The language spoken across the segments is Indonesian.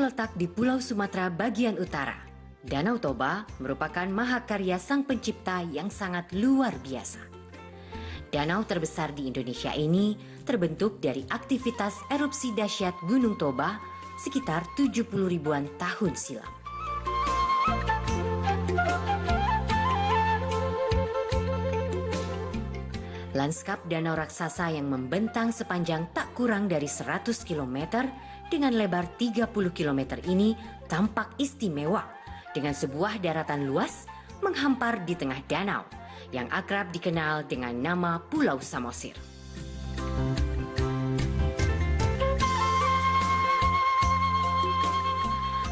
Terletak di Pulau Sumatera bagian utara, Danau Toba merupakan mahakarya sang pencipta yang sangat luar biasa. Danau terbesar di Indonesia ini terbentuk dari aktivitas erupsi dahsyat Gunung Toba sekitar 70 ribuan tahun silam. Lanskap danau raksasa yang membentang sepanjang tak kurang dari 100 km dengan lebar 30 km ini tampak istimewa dengan sebuah daratan luas menghampar di tengah danau yang akrab dikenal dengan nama Pulau Samosir.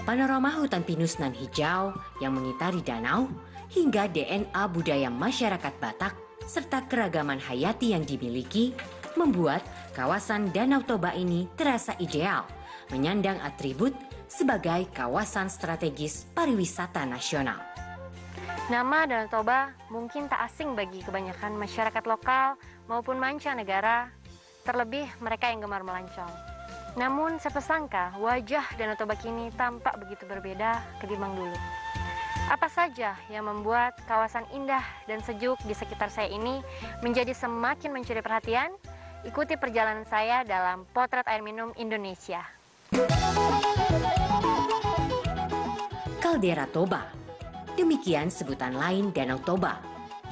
Panorama hutan pinus nan hijau yang mengitari danau hingga DNA budaya masyarakat Batak serta keragaman hayati yang dimiliki membuat kawasan Danau Toba ini terasa ideal menyandang atribut sebagai kawasan strategis pariwisata nasional. Nama Danau Toba mungkin tak asing bagi kebanyakan masyarakat lokal maupun mancanegara, terlebih mereka yang gemar melancong. Namun siapa sangka wajah Danau Toba kini tampak begitu berbeda ketimbang dulu. Apa saja yang membuat kawasan indah dan sejuk di sekitar saya ini menjadi semakin mencuri perhatian? Ikuti perjalanan saya dalam Potret Air Minum Indonesia. Kaldera Toba, demikian sebutan lain Danau Toba,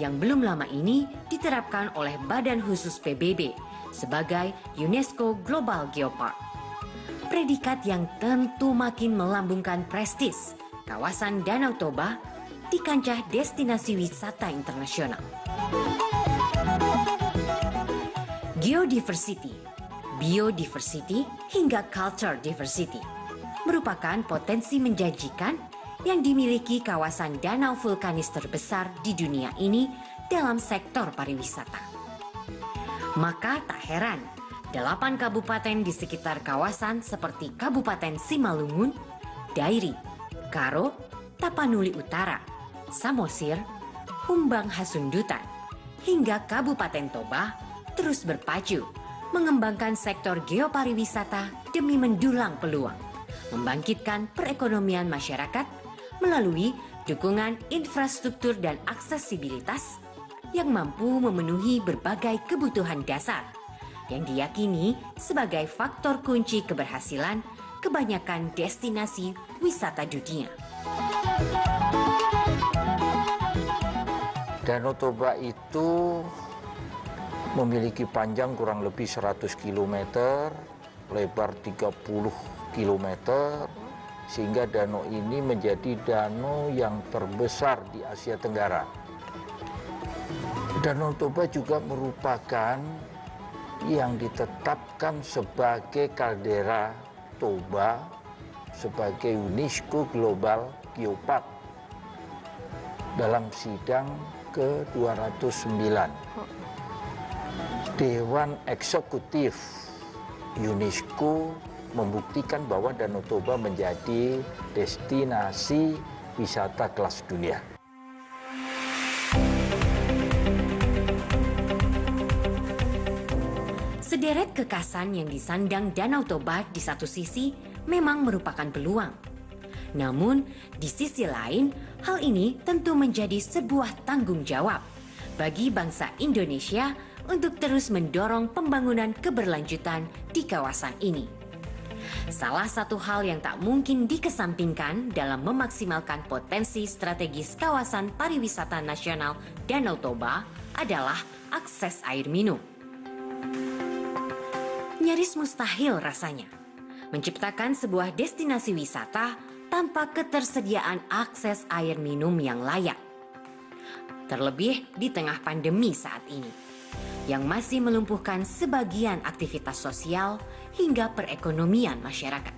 yang belum lama ini diterapkan oleh Badan Khusus PBB sebagai UNESCO Global Geopark. Predikat yang tentu makin melambungkan prestis kawasan Danau Toba di kancah destinasi wisata internasional. Geodiversity, biodiversity, hingga culture diversity merupakan potensi menjanjikan yang dimiliki kawasan danau vulkanis terbesar di dunia ini dalam sektor pariwisata. Maka tak heran, 8 kabupaten di sekitar kawasan seperti Kabupaten Simalungun, Dairi, Karo, Tapanuli Utara, Samosir, Humbang Hasundutan, hingga Kabupaten Toba terus berpacu mengembangkan sektor geopariwisata demi mendulang peluang, membangkitkan perekonomian masyarakat melalui dukungan infrastruktur dan aksesibilitas yang mampu memenuhi berbagai kebutuhan dasar yang diyakini sebagai faktor kunci keberhasilan kebanyakan destinasi wisata dunia. Danau Toba itu memiliki panjang kurang lebih 100 km, lebar 30 km, sehingga danau ini menjadi danau yang terbesar di Asia Tenggara. Danau Toba juga merupakan yang ditetapkan sebagai kaldera Toba sebagai UNESCO Global Geopark dalam sidang ke-209. Dewan Eksekutif UNESCO membuktikan bahwa Danau Toba menjadi destinasi wisata kelas dunia. Sederet kekasan yang disandang Danau Toba di satu sisi memang merupakan peluang. Namun, di sisi lain, hal ini tentu menjadi sebuah tanggung jawab bagi bangsa Indonesia untuk terus mendorong pembangunan keberlanjutan di kawasan ini. Salah satu hal yang tak mungkin dikesampingkan dalam memaksimalkan potensi strategis kawasan pariwisata nasional Danau Toba adalah akses air minum. Nyaris mustahil rasanya menciptakan sebuah destinasi wisata tanpa ketersediaan akses air minum yang layak. Terlebih di tengah pandemi saat ini, yang masih melumpuhkan sebagian aktivitas sosial hingga perekonomian masyarakat.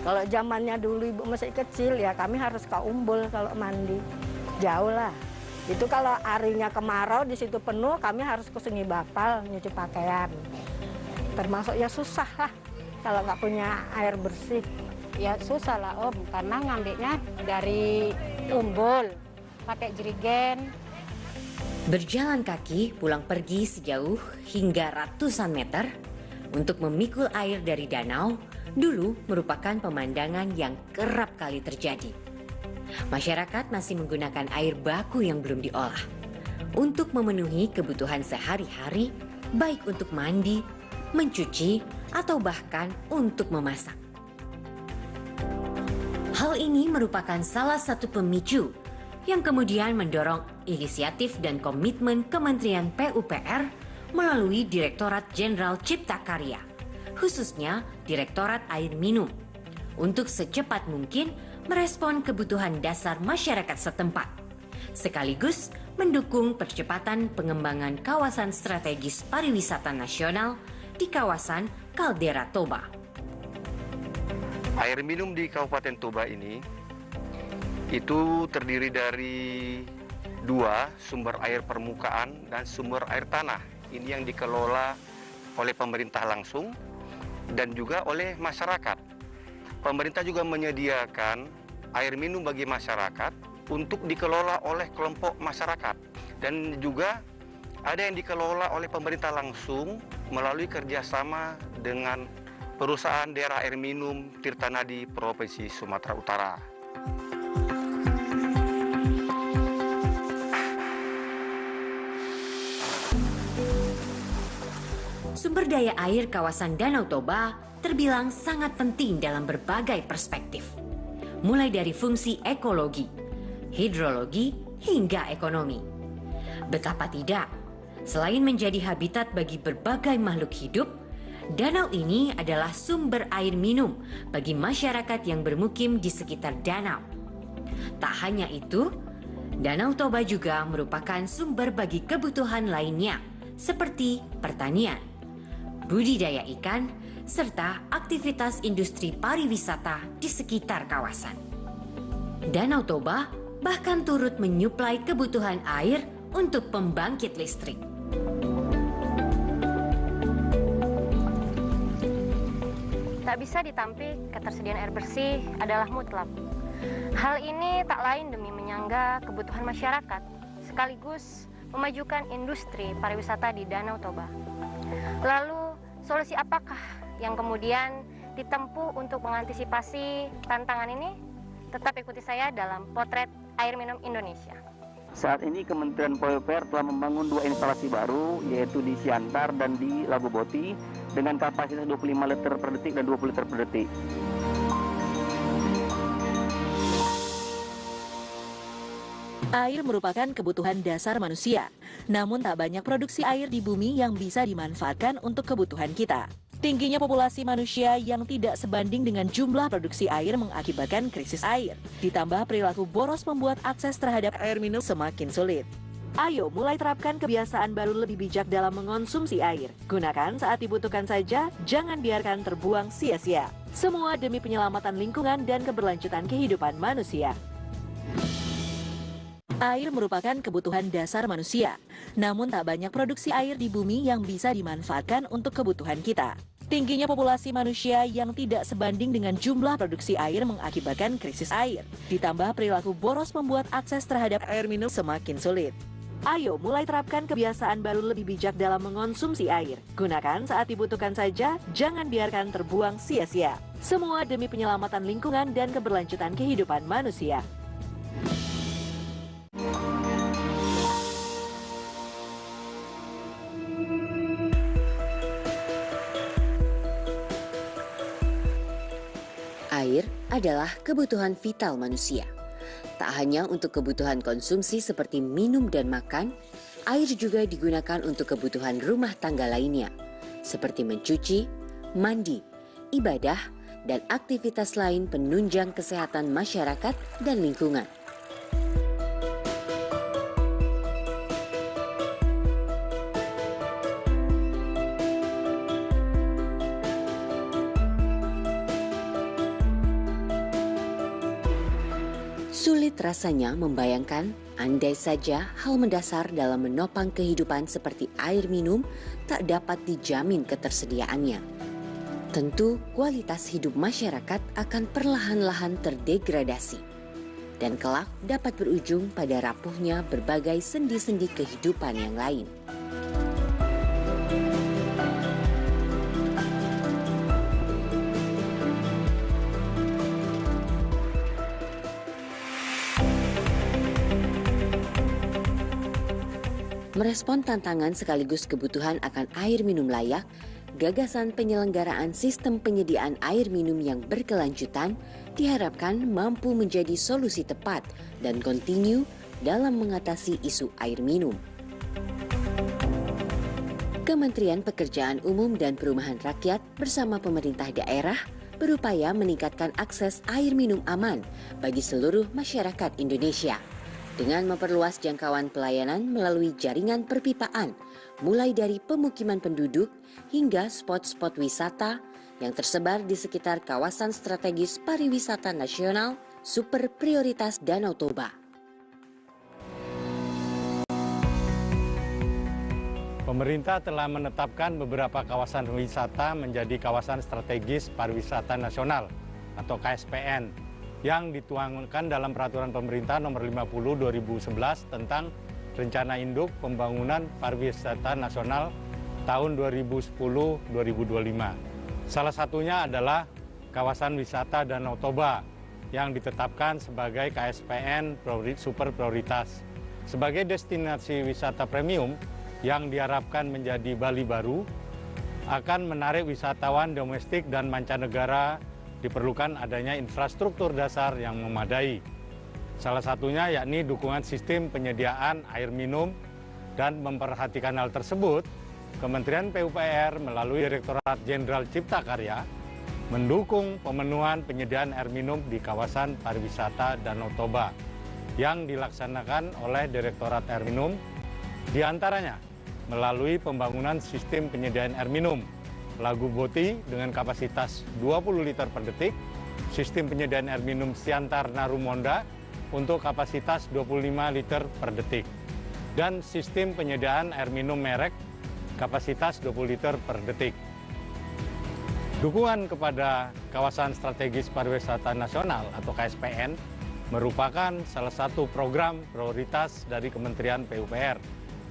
Kalau zamannya dulu ibu masih kecil ya kami harus ke Umbul kalau mandi. Jauh lah. Itu kalau harinya kemarau di situ penuh kami harus ke Sungai Bapal nyuci pakaian. Termasuk ya susah lah kalau nggak punya air bersih. Ya susah lah Om, karena ngambilnya dari Umbul, pakai jerigen. Berjalan kaki pulang pergi sejauh hingga ratusan meter, Untuk memikul air dari danau, dulu merupakan pemandangan yang kerap kali terjadi. Masyarakat masih menggunakan air baku yang belum diolah untuk memenuhi kebutuhan sehari-hari, baik untuk mandi, mencuci, atau bahkan untuk memasak. Hal ini merupakan salah satu pemicu yang kemudian mendorong inisiatif dan komitmen Kementerian PUPR melalui Direktorat Jenderal Cipta Karya, khususnya Direktorat Air Minum, untuk secepat mungkin merespon kebutuhan dasar masyarakat setempat, sekaligus mendukung percepatan pengembangan kawasan strategis pariwisata nasional di kawasan Kaldera Toba. Air minum di Kabupaten Toba ini itu terdiri dari 2 sumber air permukaan dan sumber air tanah. Ini yang dikelola oleh pemerintah langsung dan juga oleh masyarakat. Pemerintah juga menyediakan air minum bagi masyarakat untuk dikelola oleh kelompok masyarakat. Dan juga ada yang dikelola oleh pemerintah langsung melalui kerjasama dengan perusahaan daerah air minum Tirtanadi Provinsi Sumatera Utara. Sumber daya air kawasan Danau Toba terbilang sangat penting dalam berbagai perspektif, mulai dari fungsi ekologi, hidrologi, hingga ekonomi. Betapa tidak, selain menjadi habitat bagi berbagai makhluk hidup, danau ini adalah sumber air minum bagi masyarakat yang bermukim di sekitar danau. Tak hanya itu, Danau Toba juga merupakan sumber bagi kebutuhan lainnya, seperti pertanian, budidaya ikan, serta aktivitas industri pariwisata di sekitar kawasan. Danau Toba bahkan turut menyuplai kebutuhan air untuk pembangkit listrik. Tak bisa ditampik, ketersediaan air bersih adalah mutlak. Hal ini tak lain demi menyangga kebutuhan masyarakat, sekaligus memajukan industri pariwisata di Danau Toba. Lalu, solusi apakah yang kemudian ditempuh untuk mengantisipasi tantangan ini? Tetap ikuti saya dalam Potret Air Minum Indonesia. Saat ini Kementerian PUPR telah membangun 2 instalasi baru, yaitu di Siantar dan di Lago Boti, dengan kapasitas 25 liter per detik dan 20 liter per detik. Air merupakan kebutuhan dasar manusia, namun tak banyak produksi air di bumi yang bisa dimanfaatkan untuk kebutuhan kita. Tingginya populasi manusia yang tidak sebanding dengan jumlah produksi air mengakibatkan krisis air. Ditambah perilaku boros membuat akses terhadap air minum semakin sulit. Ayo mulai terapkan kebiasaan baru lebih bijak dalam mengonsumsi air. Gunakan saat dibutuhkan saja, jangan biarkan terbuang sia-sia. Semua demi penyelamatan lingkungan dan keberlanjutan kehidupan manusia. Air merupakan kebutuhan dasar manusia, namun tak banyak produksi air di bumi yang bisa dimanfaatkan untuk kebutuhan kita. Tingginya populasi manusia yang tidak sebanding dengan jumlah produksi air mengakibatkan krisis air. Ditambah perilaku boros membuat akses terhadap air minum semakin sulit. Ayo mulai terapkan kebiasaan baru lebih bijak dalam mengonsumsi air. Gunakan saat dibutuhkan saja, jangan biarkan terbuang sia-sia. Semua demi penyelamatan lingkungan dan keberlanjutan kehidupan manusia. Air adalah kebutuhan vital manusia. Tak hanya untuk kebutuhan konsumsi seperti minum dan makan, air juga digunakan untuk kebutuhan rumah tangga lainnya, seperti mencuci, mandi, ibadah, dan aktivitas lain penunjang kesehatan masyarakat dan lingkungan. Sulit rasanya membayangkan andai saja hal mendasar dalam menopang kehidupan seperti air minum tak dapat dijamin ketersediaannya. Tentu kualitas hidup masyarakat akan perlahan-lahan terdegradasi dan kelak dapat berujung pada rapuhnya berbagai sendi-sendi kehidupan yang lain. Merespon tantangan sekaligus kebutuhan akan air minum layak, gagasan penyelenggaraan sistem penyediaan air minum yang berkelanjutan diharapkan mampu menjadi solusi tepat dan kontinu dalam mengatasi isu air minum. Kementerian Pekerjaan Umum dan Perumahan Rakyat bersama pemerintah daerah berupaya meningkatkan akses air minum aman bagi seluruh masyarakat Indonesia dengan memperluas jangkauan pelayanan melalui jaringan perpipaan mulai dari pemukiman penduduk hingga spot-spot wisata yang tersebar di sekitar kawasan strategis pariwisata nasional super prioritas Danau Toba. Pemerintah telah menetapkan beberapa kawasan wisata menjadi kawasan strategis pariwisata nasional atau KSPN yang dituangkan dalam Peraturan Pemerintah Nomor 50 2011 tentang Rencana Induk Pembangunan Pariwisata Nasional tahun 2010-2025. Salah satunya adalah kawasan wisata Danau Toba yang ditetapkan sebagai KSPN super prioritas. Sebagai destinasi wisata premium yang diharapkan menjadi Bali baru, akan menarik wisatawan domestik dan mancanegara, diperlukan adanya infrastruktur dasar yang memadai. Salah satunya yakni dukungan sistem penyediaan air minum, dan memperhatikan hal tersebut, Kementerian PUPR melalui Direktorat Jenderal Cipta Karya mendukung pemenuhan penyediaan air minum di kawasan pariwisata Danau Toba yang dilaksanakan oleh Direktorat Air Minum, diantaranya melalui pembangunan sistem penyediaan air minum Lagu Boti dengan kapasitas 20 liter per detik, sistem penyediaan air minum Siantar Narumonda untuk kapasitas 25 liter per detik, dan sistem penyediaan air minum merek kapasitas 20 liter per detik. Dukungan kepada kawasan strategis pariwisata nasional atau KSPN merupakan salah satu program prioritas dari Kementerian PUPR.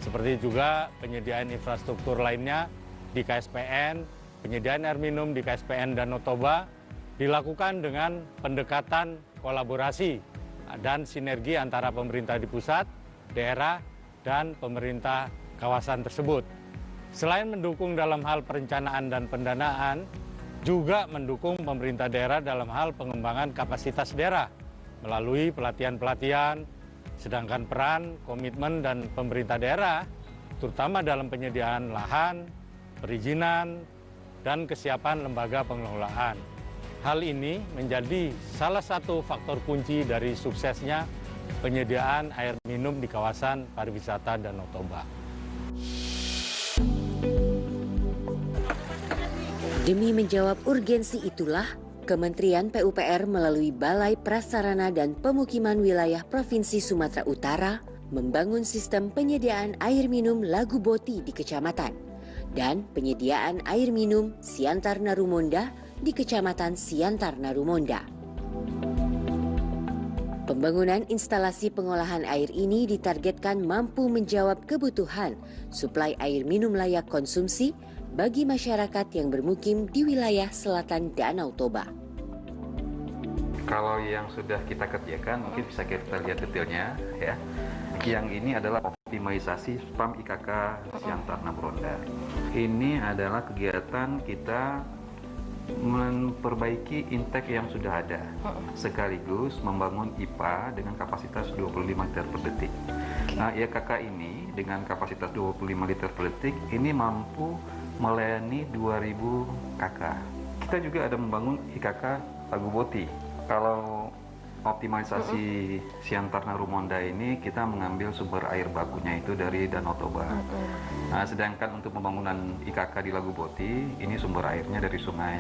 Seperti juga penyediaan infrastruktur lainnya di KSPN, penyediaan air minum di KSPN Danau Toba dilakukan dengan pendekatan kolaborasi dan sinergi antara pemerintah di pusat, daerah, dan pemerintah kawasan tersebut. Selain mendukung dalam hal perencanaan dan pendanaan, juga mendukung pemerintah daerah dalam hal pengembangan kapasitas daerah melalui pelatihan-pelatihan. Sedangkan peran, komitmen, dan pemerintah daerah, terutama dalam penyediaan lahan, perizinan, dan kesiapan lembaga pengelolaan. Hal ini menjadi salah satu faktor kunci dari suksesnya penyediaan air minum di kawasan pariwisata Danau Toba. Demi menjawab urgensi itulah, Kementerian PUPR melalui Balai Prasarana dan Pemukiman Wilayah Provinsi Sumatera Utara membangun sistem penyediaan air minum Lagu Boti di kecamatan dan penyediaan air minum Siantar Narumonda di Kecamatan Siantar Narumonda. Pembangunan instalasi pengolahan air ini ditargetkan mampu menjawab kebutuhan suplai air minum layak konsumsi bagi masyarakat yang bermukim di wilayah selatan Danau Toba. Kalau yang sudah kita kerjakan, mungkin bisa kita lihat detailnya ya. Yang ini adalah optimalisasi spam IKK Siantar Narumonda. Ini adalah kegiatan kita memperbaiki intake yang sudah ada, sekaligus membangun IPA dengan kapasitas 25 liter per detik. Nah, IKK ini dengan kapasitas 25 liter per detik ini mampu melayani 2000 KK. Kita juga ada membangun IKK Lagu Boti. Kalau optimalisasi Siantar Narumonda ini kita mengambil sumber air bakunya itu dari Danau Toba. Nah, sedangkan untuk pembangunan IKK di Lagu Boti ini sumber airnya dari sungai.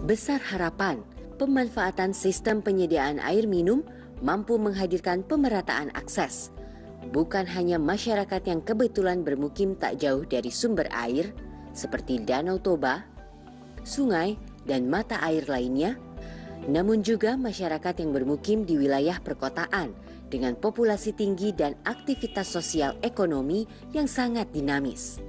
Besar harapan pemanfaatan sistem penyediaan air minum mampu menghadirkan pemerataan akses. Bukan hanya masyarakat yang kebetulan bermukim tak jauh dari sumber air seperti Danau Toba, sungai, dan mata air lainnya, namun juga masyarakat yang bermukim di wilayah perkotaan dengan populasi tinggi dan aktivitas sosial ekonomi yang sangat dinamis.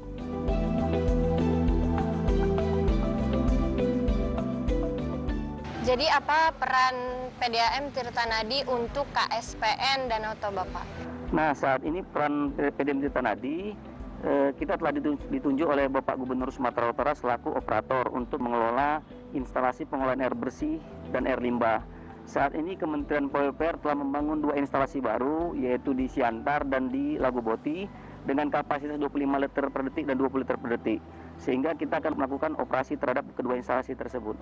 Jadi apa peran PDAM Tirtanadi untuk KSPN Danau Toba, Pak? Nah, saat ini peran PDAM Tirtanadi kita telah ditunjuk oleh Bapak Gubernur Sumatera Utara selaku operator untuk mengelola instalasi pengolahan air bersih dan air limbah. Saat ini Kementerian PUPR telah membangun 2 instalasi baru, yaitu di Siantar dan di Lago Boti, dengan kapasitas 25 liter per detik dan 20 liter per detik. Sehingga kita akan melakukan operasi terhadap kedua instalasi tersebut.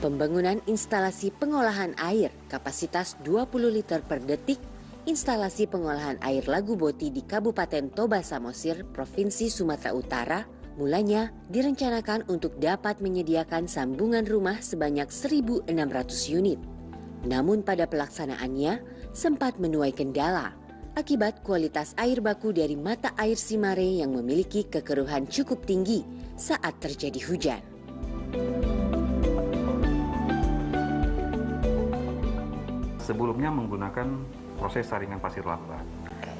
Pembangunan instalasi pengolahan air kapasitas 20 liter per detik, instalasi pengolahan air Lago Boti di Kabupaten Toba Samosir, Provinsi Sumatera Utara, mulanya direncanakan untuk dapat menyediakan sambungan rumah sebanyak 1.600 unit. Namun pada pelaksanaannya sempat menuai kendala akibat kualitas air baku dari mata air Simare yang memiliki kekeruhan cukup tinggi saat terjadi hujan. Sebelumnya menggunakan proses saringan pasir lambat.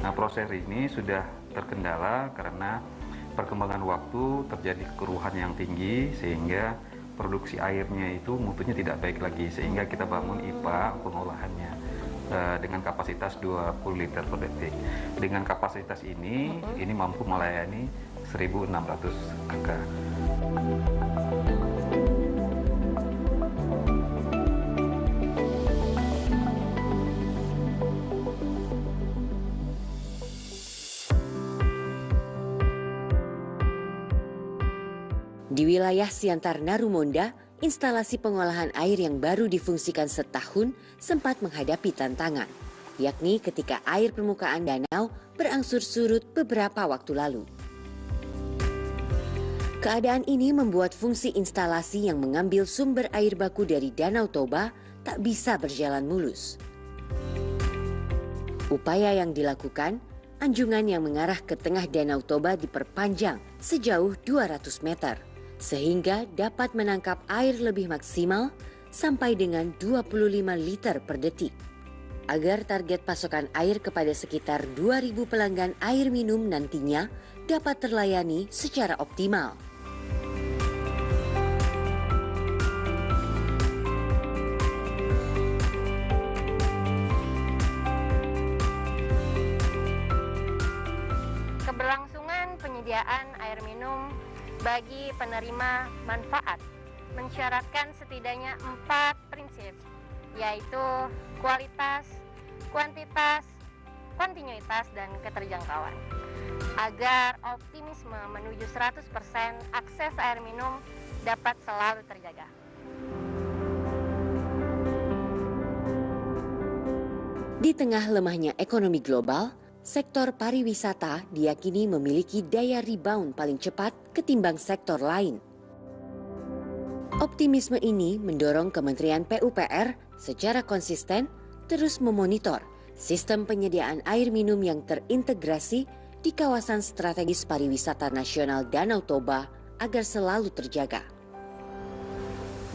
Nah, proses ini sudah terkendala karena perkembangan waktu terjadi kekeruhan yang tinggi sehingga produksi airnya itu mutunya tidak baik lagi, sehingga kita bangun IPA pengolahannya dengan kapasitas 20 liter per detik. Dengan kapasitas ini mampu melayani 1.600 kakak. Di wilayah Siantar Narumonda, instalasi pengolahan air yang baru difungsikan setahun sempat menghadapi tantangan, yakni ketika air permukaan danau berangsur surut beberapa waktu lalu. Keadaan ini membuat fungsi instalasi yang mengambil sumber air baku dari Danau Toba tak bisa berjalan mulus. Upaya yang dilakukan, anjungan yang mengarah ke tengah Danau Toba diperpanjang sejauh 200 meter. Sehingga dapat menangkap air lebih maksimal sampai dengan 25 liter per detik. Agar target pasokan air kepada sekitar 2.000 pelanggan air minum nantinya dapat terlayani secara optimal. Keberlangsungan penyediaan air minum bagi penerima manfaat mensyaratkan setidaknya 4 prinsip, yaitu kualitas, kuantitas, kontinuitas, dan keterjangkauan. Agar optimisme menuju 100% akses air minum dapat selalu terjaga. Di tengah lemahnya ekonomi global, sektor pariwisata diyakini memiliki daya rebound paling cepat ketimbang sektor lain. Optimisme ini mendorong Kementerian PUPR secara konsisten terus memonitor sistem penyediaan air minum yang terintegrasi di kawasan strategis pariwisata nasional Danau Toba agar selalu terjaga.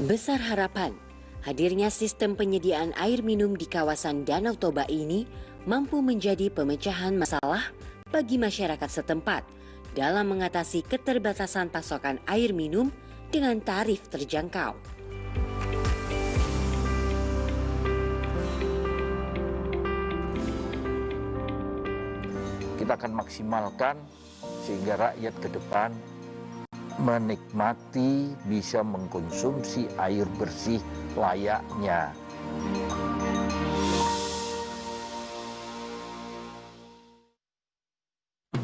Besar harapan hadirnya sistem penyediaan air minum di kawasan Danau Toba ini mampu menjadi pemecahan masalah bagi masyarakat setempat dalam mengatasi keterbatasan pasokan air minum dengan tarif terjangkau. Kita akan maksimalkan sehingga rakyat ke depan menikmati, bisa mengkonsumsi air bersih layaknya.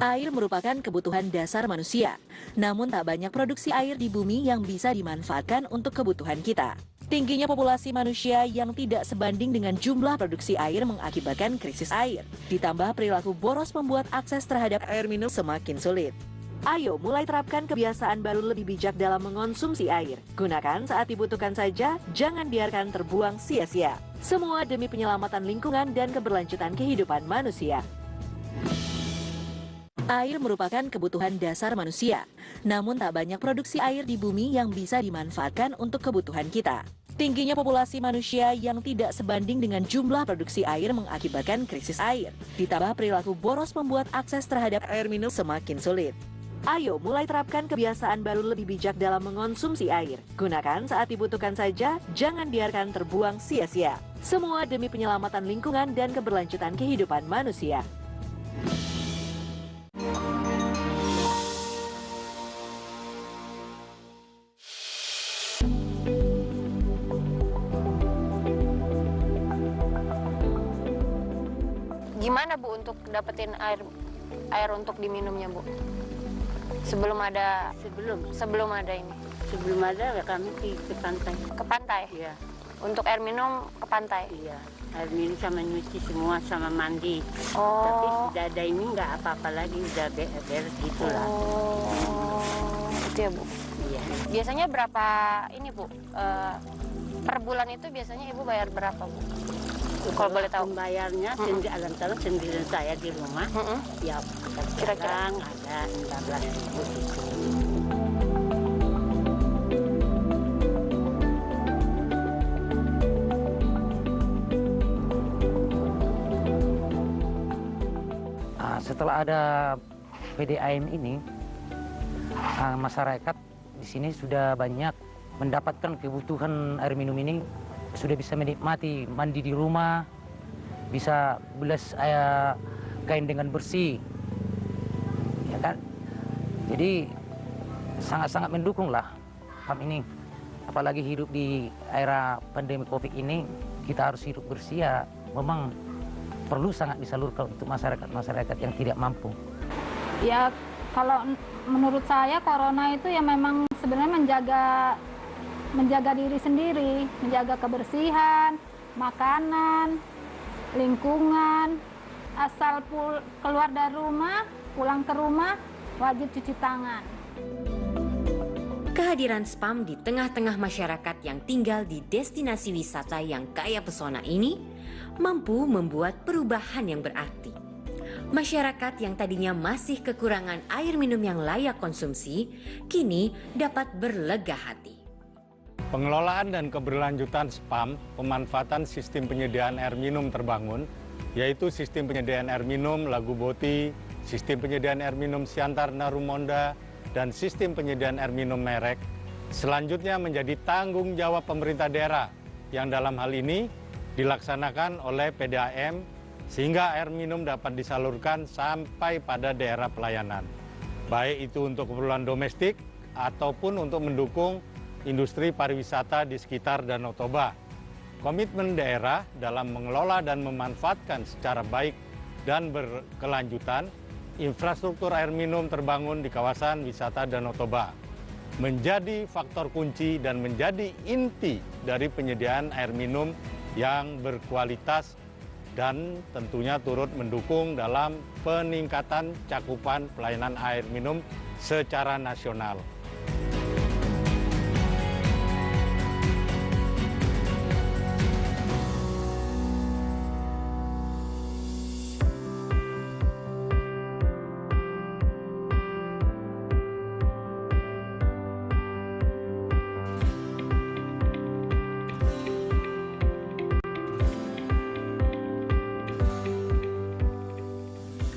Air merupakan kebutuhan dasar manusia, namun tak banyak produksi air di bumi yang bisa dimanfaatkan untuk kebutuhan kita. Tingginya populasi manusia yang tidak sebanding dengan jumlah produksi air mengakibatkan krisis air. Ditambah perilaku boros membuat akses terhadap air minum semakin sulit. Ayo mulai terapkan kebiasaan baru lebih bijak dalam mengonsumsi air. Gunakan saat dibutuhkan saja, jangan biarkan terbuang sia-sia. Semua demi penyelamatan lingkungan dan keberlanjutan kehidupan manusia. Air merupakan kebutuhan dasar manusia, namun tak banyak produksi air di bumi yang bisa dimanfaatkan untuk kebutuhan kita. Tingginya populasi manusia yang tidak sebanding dengan jumlah produksi air mengakibatkan krisis air. Ditambah perilaku boros membuat akses terhadap air minum semakin sulit. Ayo mulai terapkan kebiasaan baru lebih bijak dalam mengonsumsi air. Gunakan saat dibutuhkan saja, jangan biarkan terbuang sia-sia. Semua demi penyelamatan lingkungan dan keberlanjutan kehidupan manusia. Gimana Bu untuk dapetin air untuk diminumnya Bu? Sebelum ada ini. Sebelum ada ya kami ke pantai. Ke pantai? Iya. Untuk air minum ke pantai? Iya. Air minum sama nyuci semua sama mandi. Oh. Tapi sudah ada ini nggak apa-apa lagi, udah beres gitu lah. Oh, itu ya Bu? Iya. Biasanya berapa ini Bu? Per bulan itu biasanya Ibu bayar berapa Bu? Kalau boleh tahu. Pembayarnya sendirian saya di rumah. Ya kira-kira ada 15.000 gitu. Setelah ada PDAM ini, masyarakat di sini sudah banyak mendapatkan kebutuhan air minum ini, sudah bisa menikmati mandi di rumah, bisa belas kain dengan bersih, ya kan? Jadi sangat-sangat mendukung lah kami ini, apalagi hidup di era pandemi COVID ini, kita harus hidup bersih ya, memang perlu sangat disalurkan untuk masyarakat yang tidak mampu. Ya kalau menurut saya corona itu ya memang sebenarnya menjaga diri sendiri, menjaga kebersihan, makanan, lingkungan. Asal keluar dari rumah, pulang ke rumah, wajib cuci tangan. Kehadiran SPAM di tengah-tengah masyarakat yang tinggal di destinasi wisata yang kaya pesona ini mampu membuat perubahan yang berarti. Masyarakat yang tadinya masih kekurangan air minum yang layak konsumsi, kini dapat berlega hati. Pengelolaan dan keberlanjutan SPAM, pemanfaatan sistem penyediaan air minum terbangun, yaitu sistem penyediaan air minum Lagu Boti, sistem penyediaan air minum Siantar Narumonda, dan sistem penyediaan air minum Merek, selanjutnya menjadi tanggung jawab pemerintah daerah yang dalam hal ini dilaksanakan oleh PDAM sehingga air minum dapat disalurkan sampai pada daerah pelayanan, baik itu untuk keperluan domestik ataupun untuk mendukung industri pariwisata di sekitar Danau Toba. Komitmen daerah dalam mengelola dan memanfaatkan secara baik dan berkelanjutan infrastruktur air minum terbangun di kawasan wisata Danau Toba menjadi faktor kunci dan menjadi inti dari penyediaan air minum yang berkualitas dan tentunya turut mendukung dalam peningkatan cakupan pelayanan air minum secara nasional.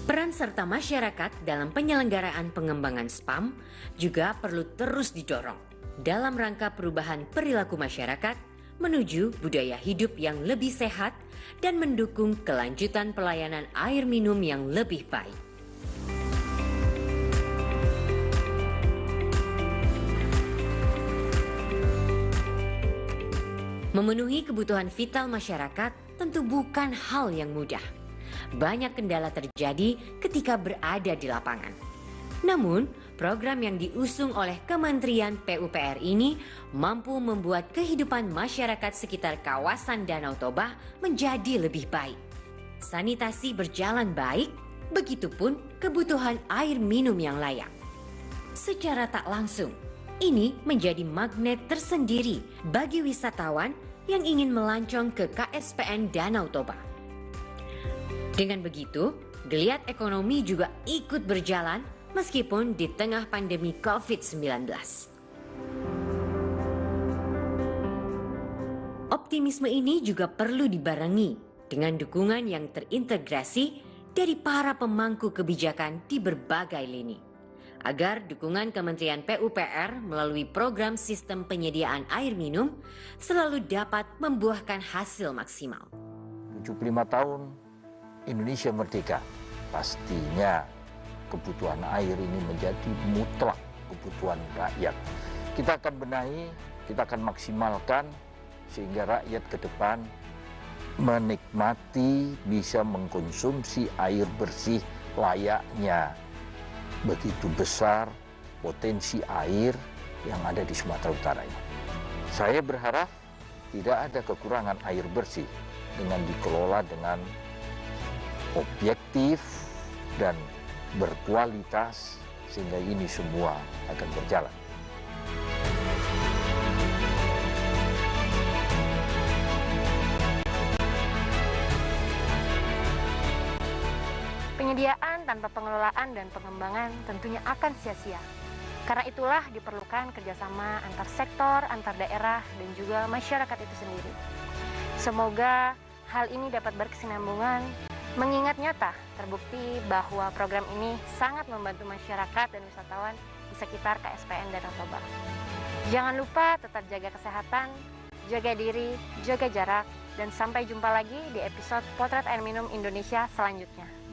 Peran serta masyarakat dalam penyelenggaraan pengembangan SPAM juga perlu terus didorong dalam rangka perubahan perilaku masyarakat menuju budaya hidup yang lebih sehat dan mendukung kelanjutan pelayanan air minum yang lebih baik. Memenuhi kebutuhan vital masyarakat tentu bukan hal yang mudah. Banyak kendala terjadi ketika berada di lapangan. Namun, program yang diusung oleh Kementerian PUPR ini mampu membuat kehidupan masyarakat sekitar kawasan Danau Toba menjadi lebih baik. Sanitasi berjalan baik, begitupun kebutuhan air minum yang layak. Secara tak langsung, ini menjadi magnet tersendiri bagi wisatawan yang ingin melancong ke KSPN Danau Toba. Dengan begitu, geliat ekonomi juga ikut berjalan meskipun di tengah pandemi COVID-19. optimisme ini juga perlu dibarengi dengan dukungan yang terintegrasi dari para pemangku kebijakan di berbagai lini, agar dukungan Kementerian PUPR melalui program sistem penyediaan air minum selalu dapat membuahkan hasil maksimal. 75 tahun Indonesia merdeka, pastinya kebutuhan air ini menjadi mutlak kebutuhan rakyat. Kita akan benahi, kita akan maksimalkan sehingga rakyat ke depan menikmati, bisa mengkonsumsi air bersih layaknya. Begitu besar potensi air yang ada di Sumatera Utara ini. Saya berharap tidak ada kekurangan air bersih dengan dikelola dengan objektif dan berkualitas, sehingga ini semua akan berjalan. Penyediaan tanpa pengelolaan dan pengembangan tentunya akan sia-sia. Karena itulah diperlukan kerjasama antar sektor, antar daerah, dan juga masyarakat itu sendiri. Semoga hal ini dapat berkesinambungan, mengingat nyata terbukti bahwa program ini sangat membantu masyarakat dan wisatawan di sekitar KSPN Danau Toba. Jangan lupa tetap jaga kesehatan, jaga diri, jaga jarak, dan sampai jumpa lagi di episode Potret Air Minum Indonesia selanjutnya.